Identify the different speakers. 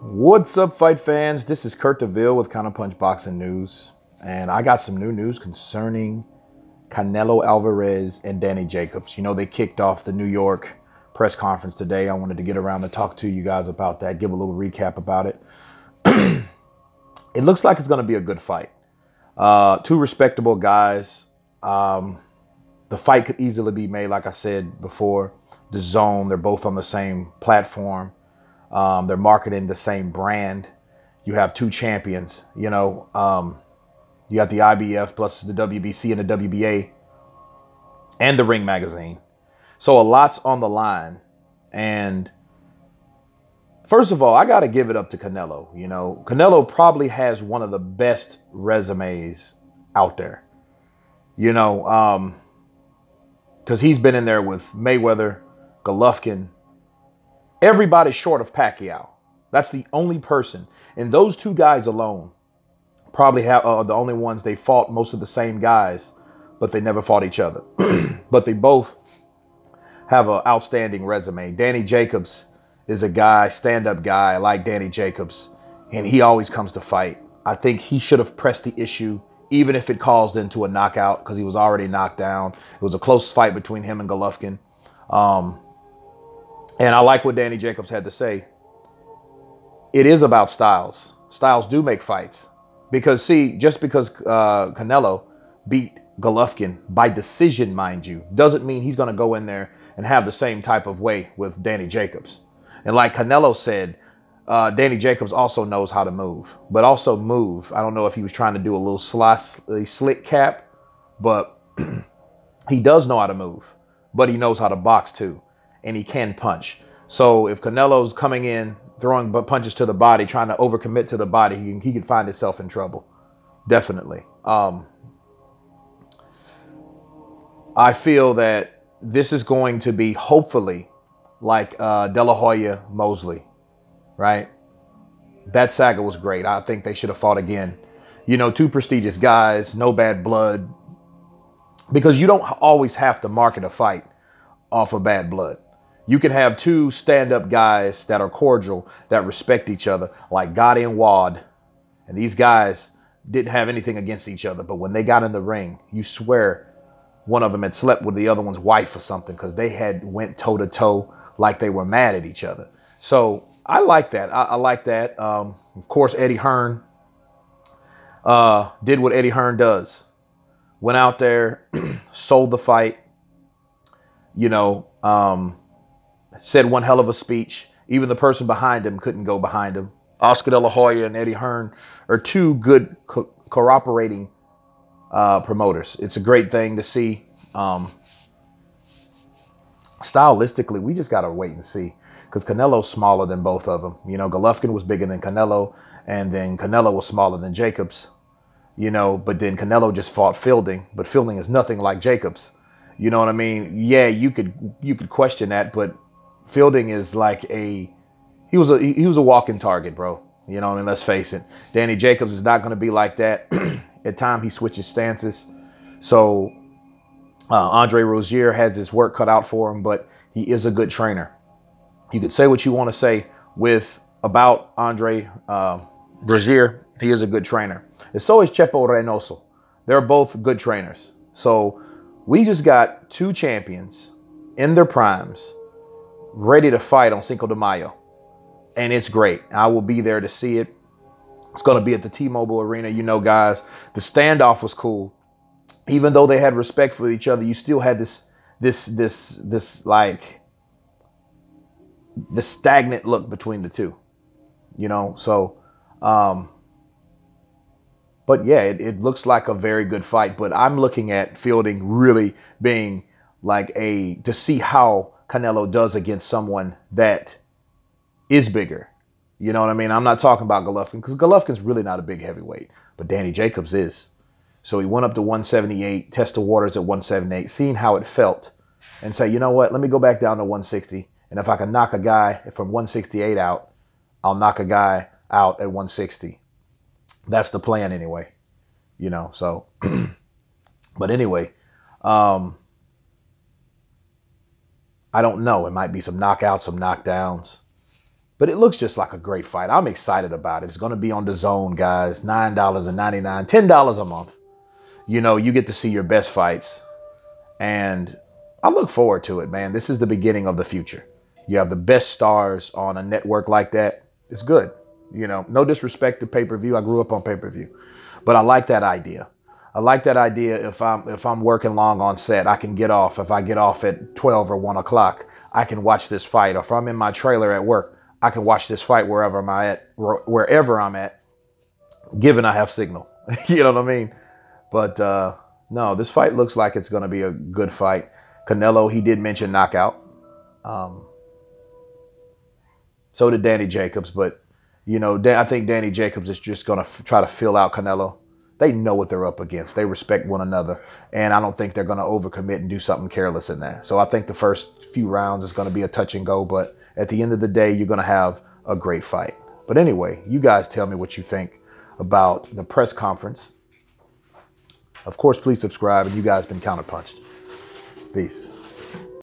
Speaker 1: What's up, fight fans? This is Kurt DeVille with Counterpunch Boxing News, and I got some new news concerning Canelo Alvarez and Danny Jacobs. You know, they kicked off the New York press conference today. I wanted to get around to talk to you guys about that, give a little recap about it. It looks like it's going to be a good fight. Two respectable guys. The fight could easily be made, like I said before, the Zone. They're both on the same platform. They're marketing the same brand. You have two champions, you know. You got the IBF plus the WBC and the WBA and the Ring magazine. So a lot's on the line. And first of all, I got to give it up to Canelo. You know, Canelo probably has one of the best resumes out there. You know, because he's been in there with Mayweather, Golovkin, everybody short of Pacquiao. That's the only person. And those two guys alone probably have the only ones they fought most of the same guys, but they never fought each other. But they both have an outstanding resume. Danny Jacobs is a guy, stand-up guy. I like Danny Jacobs, and he always comes to fight. I think he should have pressed the issue, even if it caused into a knockout, because he was already knocked down. It was a close fight between him and Golovkin. And I like what Danny Jacobs had to say. It is about styles. Styles do make fights. Because, see, just because Canelo beat Golovkin by decision, mind you, doesn't mean he's going to go in there and have the same type of way with Danny Jacobs. And like Canelo said, Danny Jacobs also knows how to move. But also move. I don't know if he was trying to do a little slick cap, but he does know how to move. But he knows how to box too. And he can punch. So if Canelo's coming in, throwing punches to the body, trying to overcommit to the body, he could find himself in trouble. Definitely. I feel that this is going to be, hopefully, like De La Hoya Mosley, right? That saga was great. I think they should have fought again. You know, two prestigious guys, no bad blood. Because you don't always have to market a fight off of bad blood. You can have two stand-up guys that are cordial, that respect each other, like Gotti and Wad. And these guys didn't have anything against each other. But when they got in the ring, you swear one of them had slept with the other one's wife or something, because they had went toe-to-toe like they were mad at each other. So I like that. I like that. Of course, Eddie Hearn did what Eddie Hearn does. Went out there, sold the fight, you know, said one hell of a speech. Even the person behind him couldn't go behind him. Oscar De La Hoya and Eddie Hearn are two good cooperating promoters. It's a great thing to see. Stylistically, we just got to wait and see, because Canelo's smaller than both of them. You know, Golovkin was bigger than Canelo, and then Canelo was smaller than Jacobs. You know, but then Canelo just fought Fielding, but Fielding is nothing like Jacobs. You know what I mean? Yeah, you could question that, but Fielding is like he was a walking target, bro. You know what I mean? Let's face it. Danny Jacobs is not going to be like that. At times he switches stances. So Andre Rozier has his work cut out for him, but he is a good trainer. You could say what you want to say about Andre Rozier. He is a good trainer. And so is Chepo Reynoso. They're both good trainers. So we just got two champions in their primes ready to fight on Cinco de Mayo. And it's great. I will be there to see it. It's going to be at the T-Mobile Arena. You know, guys, the standoff was cool. Even though they had respect for each other, you still had this like the stagnant look between the two. You know, so but yeah, it looks like a very good fight. But I'm looking at Fielding really being like to see how Canelo does against someone that is bigger. You know what I mean? I'm not talking about Golovkin, because Golovkin's really not a big heavyweight, but Danny Jacobs is. So he went up to 178, test the waters at 178, seeing how it felt, and say, you know what? Let me go back down to 160. And if I can knock a guy from 168 out, I'll knock a guy out at 160. That's the plan anyway, you know, so, but anyway, I don't know. It might be some knockouts, some knockdowns. But it looks just like a great fight. I'm excited about it. It's going to be on the Zone, guys. $9.99, $10 a month. You know, you get to see your best fights. And I look forward to it, man. This is the beginning of the future. You have the best stars on a network like that. It's good. You know, no disrespect to pay-per-view. I grew up on pay-per-view. But I like that idea. I like that idea. If I'm working long on set, I can get off. If I get off at 12 or 1 o'clock, I can watch this fight. Or if I'm in my trailer at work, I can watch this fight wherever I'm at, given I have signal. You know what I mean? But no, this fight looks like it's going to be a good fight. Canelo, he did mention knockout. So did Danny Jacobs. But, you know, I think Danny Jacobs is just going to try to fill out Canelo. They know what they're up against. They respect one another. And I don't think they're going to overcommit and do something careless in there. So I think the first few rounds is going to be a touch and go. But at the end of the day, you're going to have a great fight. But anyway, you guys tell me what you think about the press conference. Of course, please subscribe. And you guys been counterpunched. Peace.